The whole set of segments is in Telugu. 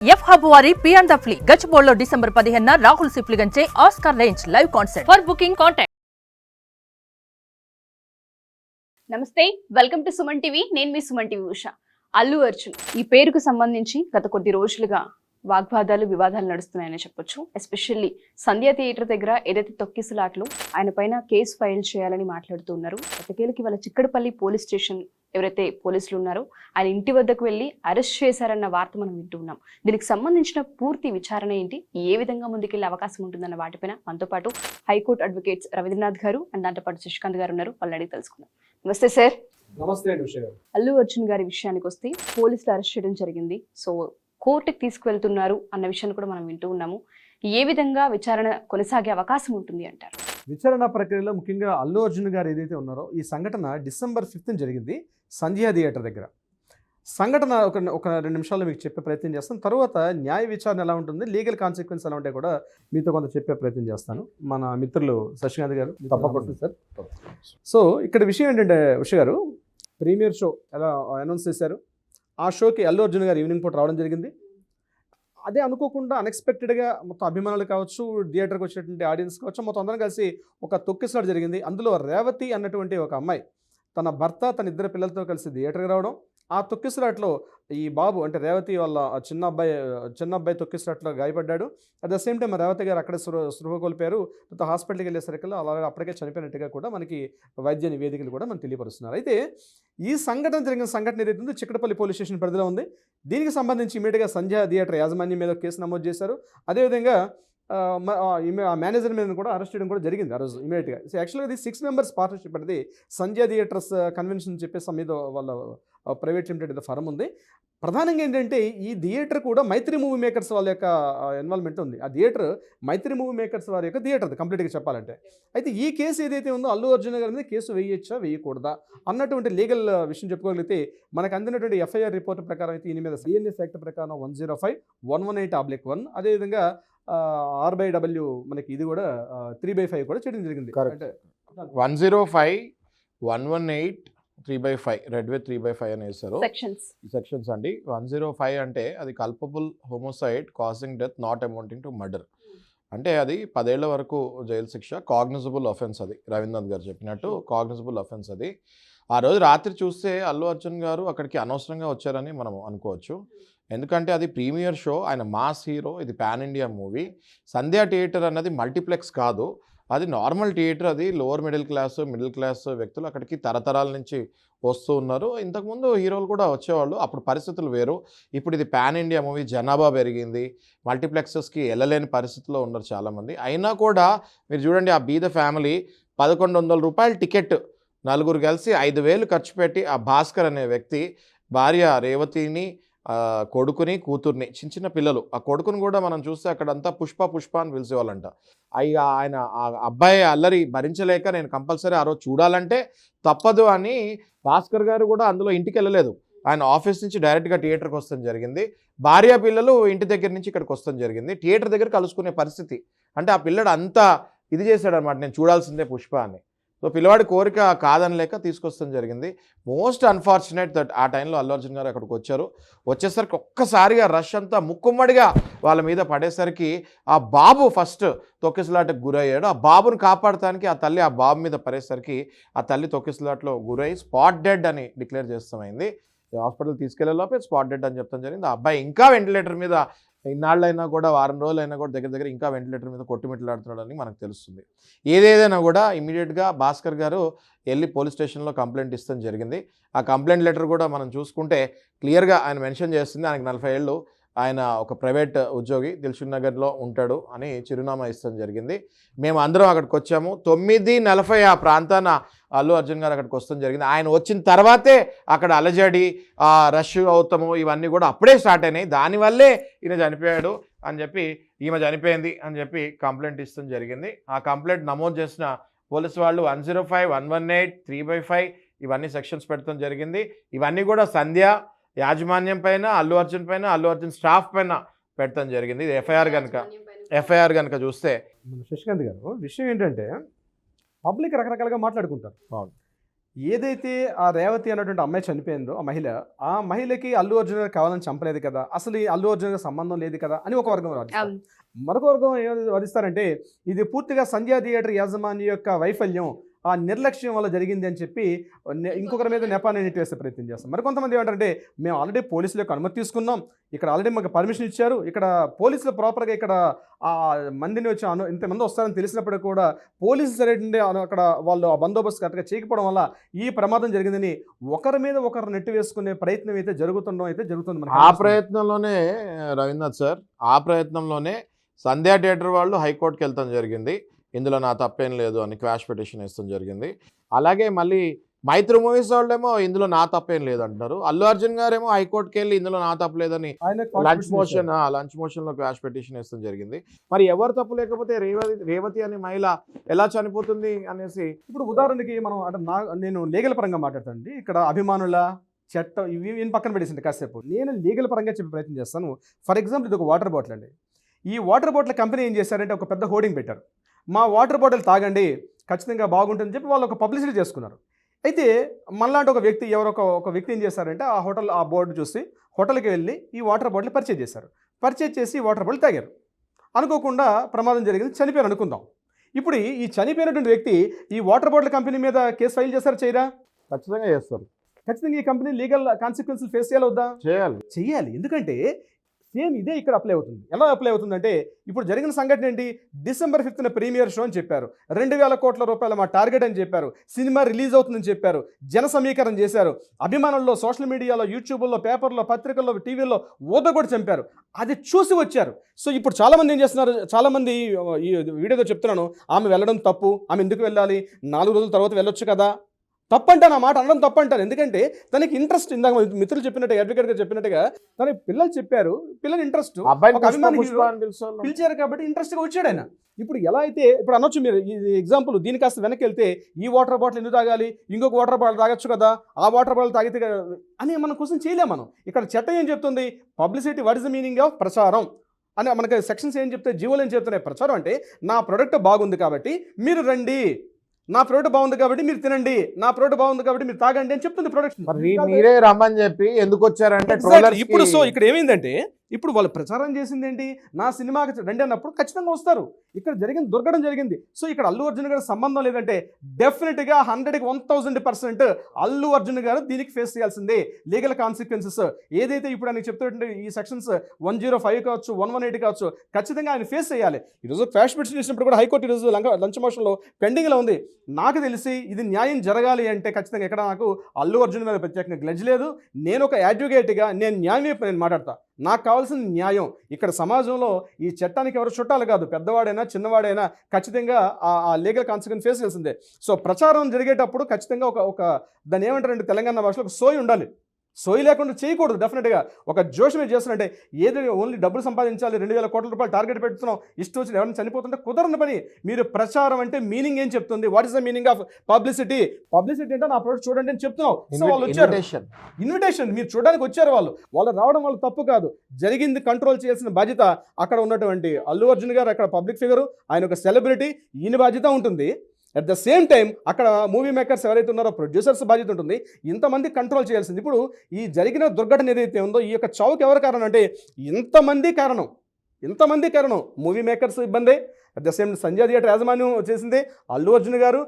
ఎఫ్ హబ్ వారి పియాన్ ద ఫ్లీ గచ్చిబౌలిలో డిసెంబర్ 15న రాహుల్ సిప్లిగంచే Oscar range live concert. For booking contact. నమస్తే, వెల్కమ్ టు సుమన్ టీవీ. నేను మీ సుమన్ టీవీ ఉషా. అల్లు అర్జున్ ఈ పేరుకు సంబంధించి గత కొద్ది రోజులుగా వాగ్వాదాలు వివాదాలు నడుస్తున్నాయని చెప్పొచ్చు. ఎస్పెషల్లీ సంధ్య థియేటర్ దగ్గర ఏదైతే తొక్కిసలాట్లు ఆయన పైన కేసు ఫైల్ చేయాలని మాట్లాడుతూ ఉన్నారు. ఎట్టకేలకి వాళ్ళ చిక్కడపల్లి పోలీస్ స్టేషన్ ఎవరైతే పోలీసులు ఉన్నారో ఆయన ఇంటి వద్దకు వెళ్ళి అరెస్ట్ చేశారన్న వార్త మనం వింటూ ఉన్నాం. దీనికి సంబంధించిన పూర్తి విచారణ ఏంటి, ఏ విధంగా ముందుకెళ్లే అవకాశం ఉంటుందన్న వాటిపైన మనతో పాటు హైకోర్టు అడ్వకేట్స్ రవీంద్రనాథ్ గారు అండ్ దాంతో పాటు శశికాంత్ గారు ఉన్నారు. వాళ్ళని అడిగి తెలుసుకుందాం. నమస్తే సార్. నమస్తే. అల్లు అర్జున్ గారి విషయానికి వస్తే పోలీసులు అరెస్ట్ చేయడం జరిగింది. సో కోర్టుకి తీసుకువెళ్తున్నారు అన్న విషయాన్ని కూడా మనం వింటూ ఉన్నాము. ఏ విధంగా విచారణ కొనసాగే అవకాశం ఉంటుంది అంటారు? విచారణ ప్రక్రియలో ముఖ్యంగా అల్లు అర్జున్ గారు ఏదైతే ఉన్నారో ఈ సంఘటన డిసెంబర్ 5th జరిగింది సంధ్య థియేటర్ దగ్గర. సంఘటన ఒక 2 నిమిషాల్లో మీకు చెప్పే ప్రయత్నం చేస్తాను. తర్వాత న్యాయ విచారణ ఎలా ఉంటుంది, లీగల్ కాన్సిక్వెన్స్ ఎలా ఉంటాయి కూడా మీతో కొంత చెప్పే ప్రయత్నం చేస్తాను. మన మిత్రులు శశికాంత్ గారు తప్పకుండా సార్. సో ఇక్కడ విషయం ఏంటంటే ఉష గారు, ప్రీమియర్ షో ఎలా అనౌన్స్ చేశారు, ఆ షోకి అల్లు అర్జున్ గారు ఈవినింగ్ పూట రావడం జరిగింది. అదే అనుకోకుండా అన్ఎక్స్పెక్టెడ్గా మొత్తం అభిమానులు కావచ్చు, థియేటర్కి వచ్చినటువంటి ఆడియన్స్ కావచ్చు, మొత్తం అందరం కలిసి ఒక తొక్కిసలాట జరిగింది. అందులో రేవతి అన్నటువంటి ఒక అమ్మాయి తన భర్త తన 2 పిల్లలతో కలిసి థియేటర్కి రావడం. ఆ తొక్కిసలాట్లో ఈ బాబు అంటే రేవతి వాళ్ళ చిన్న అబ్బాయి తొక్కిసలాట్లో గాయపడ్డాడు. At the same time Revathi గారు అక్కడే స్పృహ కోల్పోయారు. మొత్తం హాస్పిటల్కి వెళ్ళేసరికి అలాగే అప్పటికే చనిపోయినట్టుగా కూడా మనకి వైద్య నివేదికలు కూడా మనం తెలియపరుస్తున్నారు. అయితే ఈ జరిగిన సంఘటన ఏదైతే ఉందో చిక్కడపల్లి పోలీస్ స్టేషన్ పరిధిలో ఉంది. దీనికి సంబంధించి ఇమీడియట్గా సంధ్య థియేటర్ యాజమాన్యం మీద కేసు నమోదు చేశారు. అదేవిధంగా ఆ మేనేజర్ మీద కూడా అరెస్ట్ చేయడం కూడా జరిగింది ఆ రోజు ఇమీడియట్గా. సో యాక్చువల్గా ఇది 6 మెంబర్స్ పార్ట్నర్షిప్ అనేది సంధ్య థియేటర్స్ కన్వెన్షన్ చెప్పేసి మీద వాళ్ళ ప్రైవేట్ లిమిటెడ్ ఫర్మ్ ఉంది. ప్రధానంగా ఏంటంటే ఈ థియేటర్ కూడా మైత్రి మూవీ మేకర్స్ వాళ్ళ యొక్క ఇన్వాల్వ్మెంట్ ఉంది. ఆ థియేటర్ మైత్రి మూవీ మేకర్స్ వారి యొక్క థియేటర్ కంప్లీట్గా చెప్పాలంటే. అయితే ఈ కేసు ఏదైతే ఉందో అల్లు అర్జున్ గారి మీద కేసు వేయచ్చా వేయకూడదా అన్నటువంటి లీగల్ విషయం చెప్పుకోగలిగితే మనకు అందినటువంటి ఎఫ్ఐఆర్ రిపోర్ట్ ప్రకారం అయితే ఈయన మీద బిఎన్ఎస్ యాక్ట్ ప్రకారం 105/118/1 అదేవిధంగా RBW మనకి ఇది కూడా 3/5 కూడా చేయడం జరిగింది. అంటే 105/118/3/5 రెడ్ విత్ 3/5 అని వేస్తారు సెక్షన్స్ అండి. 105 అంటే అది culpable హోమోసైడ్ causing death not amounting to murder, అంటే అది 10 ఏళ్ల వరకు జైలు శిక్ష. కాగ్నిజబుల్ అఫెన్స్ అది, రవీంద్రనాథ్ గారు చెప్పినట్టు కాగ్నిజబుల్ అఫెన్స్ అది. ఆ రోజు రాత్రి చూస్తే అల్లు అర్జున్ గారు అక్కడికి అనవసరంగా వచ్చారని మనం అనుకోవచ్చు. ఎందుకంటే అది ప్రీమియర్ షో, ఆయన మాస్ హీరో, ఇది పాన్ ఇండియా మూవీ. సంధ్యా థియేటర్ అన్నది మల్టీప్లెక్స్ కాదు, అది నార్మల్ థియేటర్. అది లోవర్ మిడిల్ క్లాస్ వ్యక్తులు అక్కడికి తరతరాల నుంచి వస్తూ ఉన్నారు. ఇంతకుముందు హీరోలు కూడా వచ్చేవాళ్ళు, అప్పుడు పరిస్థితులు వేరు. ఇప్పుడు ఇది పాన్ ఇండియా మూవీ, జనాభా పెరిగింది, మల్టీప్లెక్సెస్కి వెళ్ళలేని పరిస్థితిలో ఉన్నారు చాలామంది. అయినా కూడా మీరు చూడండి, ఆ బీద ఫ్యామిలీ 1100 రూపాయల టికెట్, 4 కలిసి 5,000 ఖర్చు పెట్టి ఆ భాస్కర్ అనే వ్యక్తి భార్య రేవతిని, కొడుకుని, కూతుర్ని, చిన్న పిల్లలు, ఆ కొడుకుని కూడా మనం చూస్తే అక్కడంతా పుష్ప అని పిలిచేవాళ్ళంట. ఆయన ఆ అబ్బాయి అల్లరి భరించలేక నేను కంపల్సరీ ఆ రోజు చూడాలంటే తప్పదు అని భాస్కర్ గారు కూడా అందులో ఇంటికి వెళ్ళలేదు. ఆయన ఆఫీస్ నుంచి డైరెక్ట్గా థియేటర్కి వస్తాం జరిగింది. భార్య పిల్లలు ఇంటి దగ్గర నుంచి ఇక్కడికి వస్తాం జరిగింది. థియేటర్ దగ్గర కలుసుకునే పరిస్థితి, అంటే ఆ పిల్లడు అంతా ఇది చేశాడనమాట, నేను చూడాల్సిందే పుష్ప అని. సో పిల్లవాడి కోరిక కాదనలేక తీసుకొస్తాం జరిగింది. మోస్ట్ అన్ఫార్చునేట్ దట్ ఆ టైంలో అల్లు అర్జున్ గారు అక్కడికి వచ్చేసరికి ఒక్కసారిగా రష్ అంతా ముక్కుమ్మడిగా వాళ్ళ మీద పడేసరికి ఆ బాబు ఫస్ట్ తొక్కిసలాటకు గురయ్యాడు. ఆ బాబును కాపాడటానికి ఆ తల్లి ఆ బాబు మీద పడేసరికి ఆ తల్లి తొక్కిసలాటలో గురై స్పాట్ డెడ్ అని డిక్లేర్ చేస్తామైంది. హాస్పిటల్ తీసుకెళ్లే లోపే స్పాట్ డెడ్ అని చెప్తాం జరిగింది. ఆ అబ్బాయి ఇంకా వెంటిలేటర్ మీద ఇన్నాళ్ళైనా కూడా, వారం రోజులైనా కూడా దగ్గర ఇంకా వెంటిలేటర్ మీద కొట్టుమిట్లాడుతున్నాడని మనకు తెలుస్తుంది. ఏదేదైనా కూడా ఇమీడియట్గా భాస్కర్ గారు వెళ్ళి పోలీస్ స్టేషన్లో కంప్లైంట్ ఇస్తాం జరిగింది. ఆ కంప్లైంట్ లెటర్ కూడా మనం చూసుకుంటే క్లియర్గా ఆయన మెన్షన్ చేస్తుంది, ఆయనకు 40 ఏళ్ళు, ఆయన ఒక ప్రైవేట్ ఉద్యోగి, దిల్షుక్ నగర్లో ఉంటాడు అని చిరునామా ఇస్తాం జరిగింది. మేము అందరం అక్కడికి వచ్చాము. 9:40 ఆ ప్రాంతాన అల్లు అర్జున్ గారు అక్కడికి వస్తాం జరిగింది. ఆయన వచ్చిన తర్వాతే అక్కడ అలజడి, రష్ అవుతాము, ఇవన్నీ కూడా అప్పుడే స్టార్ట్ అయినాయి. దానివల్లే ఈయన చనిపోయాడు అని చెప్పి, ఈమె చనిపోయింది అని చెప్పి కంప్లైంట్ ఇస్తాం జరిగింది. ఆ కంప్లైంట్ నమోదు చేసిన పోలీసు వాళ్ళు 105/118/3/5 ఇవన్నీ సెక్షన్స్ పెట్టడం జరిగింది. ఇవన్నీ కూడా సంధ్య యాజమాన్యం పైన, అల్లు అర్జున్ పైన, అల్లు అర్జున్ స్టాఫ్ పైన పెట్టడం జరిగింది. ఇది ఎఫ్ఐఆర్ కనుక చూస్తే. శశికాంత్ గారు, విషయం ఏంటంటే పబ్లిక్ రకరకాలుగా మాట్లాడుకుంటారు. ఏదైతే ఆ రేవతి అనేటువంటి అమ్మాయి చనిపోయిందో ఆ మహిళకి అల్లు అర్జున్ గారు కావాలని చంపలేదు కదా, అసలు ఈ అల్లు అర్జున్ గారికి సంబంధం లేదు కదా అని ఒక వర్గం వాదిస్తారు. అవును. మరొక వర్గం ఏం వాదిస్తారంటే ఇది పూర్తిగా సంధ్యా థియేటర్ యాజమాన్య యొక్క వైఫల్యం, ఆ నిర్లక్ష్యం వల్ల జరిగింది అని చెప్పి ఇంకొకరి మీద నెపాన్ని నెట్టివేసే ప్రయత్నం చేస్తాం. మరి కొంతమంది ఏమంటారంటే మేము ఆల్రెడీ పోలీసుల యొక్క అనుమతి తీసుకున్నాం, ఇక్కడ ఆల్రెడీ మాకు పర్మిషన్ ఇచ్చారు, ఇక్కడ పోలీసులు ప్రాపర్గా ఇక్కడ ఆ మందిని వచ్చి ఇంతమంది వస్తారని తెలిసినప్పుడు కూడా పోలీసు సరైన అక్కడ వాళ్ళు ఆ బందోబస్తు కరెక్ట్గా చేయకపోవడం వల్ల ఈ ప్రమాదం జరిగిందని ఒకరి మీద ఒకరు నెట్టి వేసుకునే ప్రయత్నం అయితే జరుగుతుంది మనకి. ఆ ప్రయత్నంలోనే రవీంద్రనాథ్ సార్, ఆ ప్రయత్నంలోనే సంధ్యా థియేటర్ వాళ్ళు హైకోర్టుకి వెళ్తాం జరిగింది, ఇందులో నా తప్పేం లేదు అని క్వాష్ పిటిషన్ ఇస్తాం జరిగింది. అలాగే మళ్ళీ మైత్రి మూవీస్ వాళ్ళేమో ఇందులో నా తప్పేం లేదు అంటున్నారు. అల్లు అర్జున్ గారేమో హైకోర్టుకి వెళ్ళి ఇందులో నా తప్పు లేదని లంచ్ మోషన్ లో క్వాష్ పిటిషన్ ఇస్తాం జరిగింది. మరి ఎవరు తప్పు లేకపోతే రేవతి అనే మహిళ ఎలా చనిపోతుంది అనేసి ఇప్పుడు ఉదాహరణకి మనం అంటే నేను లీగల్ పరంగా మాట్లాడతానండి. ఇక్కడ అభిమానుల చట్టం ఇవి పక్కన పెట్టేసింది కాసేపు. నేను లీగల్ పరంగా చెప్పే ప్రయత్నం చేస్తాను. ఫర్ ఎగ్జాంపుల్ ఇది ఒక వాటర్ బాటిల్ అండి. ఈ వాటర్ బాటిల్ కంపెనీ ఏం చేశారంటే ఒక పెద్ద హోర్డింగ్ పెట్టారు, మా వాటర్ బాటిల్ తాగండి ఖచ్చితంగా బాగుంటుందని చెప్పి వాళ్ళు ఒక పబ్లిసిటీ చేసుకున్నారు. అయితే మనలాంటి ఒక వ్యక్తి ఒక వ్యక్తి ఏం చేశారంటే ఆ బోర్డు చూసి హోటల్కి వెళ్ళి ఈ వాటర్ బాటిల్ పర్చేజ్ చేశారు. పర్చేజ్ చేసి ఈ వాటర్ బాటిల్ తాగారు. అనుకోకుండా ప్రమాదం జరిగింది, చనిపోయారు అనుకుందాం. ఇప్పుడు ఈ చనిపోయినటువంటి వ్యక్తి ఈ వాటర్ బాటిల్ కంపెనీ మీద కేసు ఫైల్ చేశారు చేయరా? ఖచ్చితంగా చేస్తారు. ఖచ్చితంగా ఈ కంపెనీ లీగల్ కాన్సిక్వెన్సెస్ ఫేస్ చేయాలి వద్దా? చేయాలి. ఎందుకంటే సేమ్ ఇదే ఇక్కడ అప్లై అవుతుంది. ఎలా అప్లై అవుతుందంటే ఇప్పుడు జరిగిన సంఘటన ఏంటి, December 5th ప్రీమియర్ షో అని చెప్పారు, 2000 కోట్ల రూపాయల మా టార్గెట్ అని చెప్పారు, సినిమా రిలీజ్ అవుతుందని చెప్పారు, జన సమీకరణ చేశారు, అభిమానుల్లో సోషల్ మీడియాలో యూట్యూబ్లో పేపర్లో పత్రికల్లో టీవీల్లో కూడా చంపారు, అది చూసి వచ్చారు. సో ఇప్పుడు చాలామంది ఏం చేస్తున్నారు, చాలామంది ఈ వీడియోతో చెప్తున్నాను ఆమె వెళ్ళడం తప్పు, ఆమె ఎందుకు వెళ్ళాలి, 4 రోజుల తర్వాత వెళ్ళొచ్చు కదా, తప్పంటాను. ఆ మాట అనడం తప్పంటాను. ఎందుకంటే తనకి ఇంట్రెస్ట్, ఇందాక మిత్రులు చెప్పినట్టుగా అడ్వకేట్ గారు చెప్పినట్టుగా తనకి పిల్లలు చెప్పారు, పిల్లలు ఇంట్రెస్ట్ పిలిచారు కాబట్టి ఇంట్రెస్ట్గా వచ్చాడు ఆయన. ఇప్పుడు ఎలా అయితే ఇప్పుడు అనొచ్చు మీరు ఈ ఎగ్జాంపుల్ దీని కాస్త వెనక్కి వెళ్తే ఈ వాటర్ బాటిల్ ఎందుకు తాగాలి, ఇంకొక వాటర్ బాటిల్ తాగొచ్చు కదా, ఆ వాటర్ బాటిల్ తాగితే అని మనం క్వశ్చన్ చేయలేము. మనం ఇక్కడ చట్టం ఏం చెప్తుంది, publicity what is the meaning of ప్రచారం అని మనకి సెక్షన్స్ ఏం చెప్తాయి, జీవోలు ఏం చెప్తున్నాయి, ప్రచారం అంటే నా ప్రోడక్ట్ బాగుంది కాబట్టి మీరు రండి, నా ప్రోడక్ట్ బాగుంది కాబట్టి మీరు తినండి, నా ప్రోడక్ట్ బాగుంది కాబట్టి మీరు తాగండి అని చెప్తుంది ప్రోడక్ట్. మీరే రమ్మని చెప్పి ఎందుకు వచ్చారంటే ఇప్పుడు సో ఇక్కడ ఏమైందంటే ఇప్పుడు వాళ్ళు ప్రచారం చేసింది ఏంటి, నా సినిమాకి రండి అన్నప్పుడు ఖచ్చితంగా వస్తారు. ఇక్కడ జరిగింది దుర్ఘటన జరిగింది. సో ఇక్కడ అల్లు అర్జున్ గారు సంబంధం లేదంటే డెఫినెట్గా 100కి 1000% అల్లు అర్జున్ గారు దీనికి ఫేస్ చేయాల్సిందే లీగల్ కాన్సిక్వెన్సెస్. ఏదైతే ఇప్పుడు ఆయన చెప్తున్నట్టు ఈ సెక్షన్స్ 105 కావచ్చు, 118 కావచ్చు, ఖచ్చితంగా ఆయన ఫేస్ చేయాలి. ఈరోజు క్వాష్ పిటిషన్ ఇచ్చినప్పుడు కూడా హైకోర్టు ఈరోజు లంచ్ మోషన్లో పెండింగ్లో ఉంది. నాకు తెలిసి ఇది న్యాయం జరగాలి అంటే ఖచ్చితంగా ఇక్కడ నాకు అల్లు అర్జున్ మీద ప్రత్యేకంగా గ్లెడ్జ్ లేదు. నేను ఒక అడ్వకేట్గా నేను న్యాయం వైపు నేను మాట్లాడతా. నాకు కావాల్సిన న్యాయం. ఇక్కడ సమాజంలో ఈ చట్టానికి ఎవరు చుట్టాలు కాదు, పెద్దవాడైనా చిన్నవాడైనా ఖచ్చితంగా ఆ లీగల్ కాన్సిక్వెన్స్ ఫేస్ చేసిందే. సో ప్రచారం జరిగేటప్పుడు ఖచ్చితంగా ఒక దాన్ని ఏమంటారంటే తెలంగాణ భాషలో ఒక సోయి ఉండాలి. సోయి లేకుండా చేయకూడదు. డెఫినెట్గా ఒక జోషం మీరు చేస్తున్నట్టే ఏదో ఓన్లీ డబ్బులు సంపాదించాలి, 2000 కోట్ల రూపాయలు టార్గెట్ పెడుతున్నాం, ఇష్టం వచ్చి ఎవరైనా చనిపోతుంటే కుదరని పని. మీరు ప్రచారం అంటే మీనింగ్ ఏం చెప్తుంది, what is the meaning of publicity? Publicity అంటే నా ప్రోడక్ట్ చూడండి అని చెప్తున్నాం. సో వాళ్ళు వచ్చారు, ఇన్విటేషన్ మీరు చూడడానికి వచ్చారు, వాళ్ళు రావడం వాళ్ళు తప్పు కాదు. జరిగింది కంట్రోల్ చేయాల్సిన బాధ్యత అక్కడ ఉన్నటువంటి అల్లు అర్జున్ గారు, అక్కడ పబ్లిక్ ఫిగరు, ఆయన ఒక సెలబ్రిటీ, ఈయన బాధ్యత ఉంటుంది. అట్ ద సేమ్ టైం అక్కడ మూవీ మేకర్స్ ఎవరైతే ఉన్నారో ప్రొడ్యూసర్స్ బాధ్యత ఉంటుంది. ఇంతమంది కంట్రోల్ చేయాల్సింది. ఇప్పుడు ఈ జరిగిన దుర్ఘటన ఏదైతే ఉందో ఈ యొక్క చావుకి ఎవరు కారణం అంటే ఇంతమంది కారణం మూవీ మేకర్స్ ఇబ్బందే, at the same Sandhya theatre యాజమాన్యం చేసింది అల్లు అర్జున్ గారు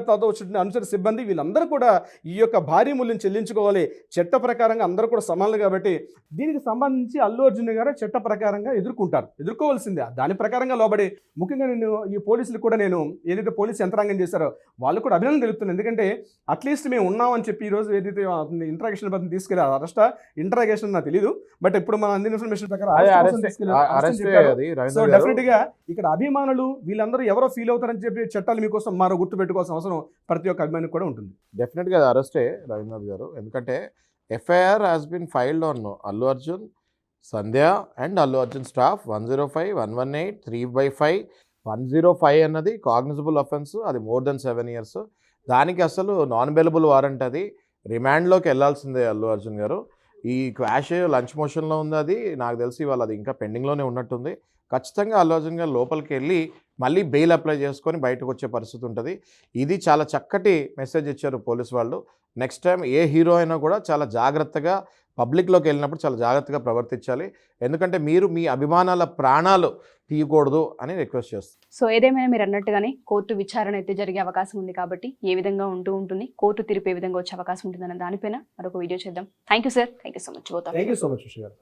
తర్వాత వచ్చిన అనుసర సిబ్బంది, వీళ్ళందరూ కూడా ఈ యొక్క భారీ మూల్యం చెల్లించుకోవాలి. చట్ట ప్రకారంగా అందరూ కూడా సమానులు కాబట్టి దీనికి సంబంధించి అల్లు అర్జున్ గారు చట్ట ప్రకారంగా ఎదుర్కోవాల్సిందే. దాని ప్రకారంగా లోబడి ముఖ్యంగా నేను ఈ పోలీసులు కూడా నేను ఏదైతే పోలీసు యంత్రాంగం చేశారో వాళ్ళు కూడా అభినందన తెలుపుతున్నాను. ఎందుకంటే అట్లీస్ట్ మేము ఉన్నామని చెప్పి ఈరోజు ఏదైతే ఇంట్రాగేషన్ బట్టి తీసుకెళ్ళారు, ఇంట్రాగేషన్ నాకు తెలియదు, బట్ ఇప్పుడు మన అందిన ఇన్ఫర్మేషన్ ప్రకారం సో డెఫినెట్గా ఇక్కడ అభిమానులు వీళ్ళందరూ ఎవరో ఫీల్ అవుతారని చెప్పి చట్టాలు మీకోసం మరో గుర్తు పెట్టుకోవాల్సిన అవసరం ప్రతి ఒక్క అభిమానికి కూడా ఉంటుంది. డెఫినెట్గా అది అరెస్టే రవీంద్రనాథ్ గారు. ఎందుకంటే FIR has been filed on Allu Arjun, Sandhya and Allu Arjun staff. 105, 118, 3/5, 105 అన్నది కాగ్నిజబుల్ అఫెన్స్, అది more than 7 years. దానికి అసలు నాన్ బెయిలబుల్ వారెంట్, అది రిమాండ్లోకి వెళ్ళాల్సిందే అల్లు అర్జున్ గారు. ఈ క్వాష్ లంచ్ మోషన్లో ఉంది, అది నాకు తెలిసి వాళ్ళు అది ఇంకా పెండింగ్లోనే ఉన్నట్టుంది. ఖచ్చితంగా అల్లు అర్జున్ గారు లోపలికి వెళ్ళి మళ్ళీ బెయిల్ అప్లై చేసుకొని బయటకు వచ్చే పరిస్థితి ఉంటుంది. ఇది చాలా చక్కటి మెసేజ్ ఇచ్చారు పోలీస్ వాళ్ళు. నెక్స్ట్ టైం ఏ హీరో అయినా కూడా చాలా జాగ్రత్తగా పబ్లిక్లోకి వెళ్ళినప్పుడు చాలా జాగ్రత్తగా ప్రవర్తించాలి. ఎందుకంటే మీరు మీ అభిమానాల ప్రాణాలు తీయకూడదు అని రిక్వెస్ట్ చేస్తాను. సో ఏదేమైనా మీరు అన్నట్టుగానే కోర్టు విచారణ అయితే జరిగే అవకాశం ఉంది కాబట్టి ఏ విధంగా ఉంటుంది, కోర్టు తీర్పు ఏ విధంగా వచ్చే అవకాశం ఉంటుంది అన్న దానిపైన మరొక వీడియో చేద్దాం. Thank you sir, thank you so much. Thank you so much Usha గారు.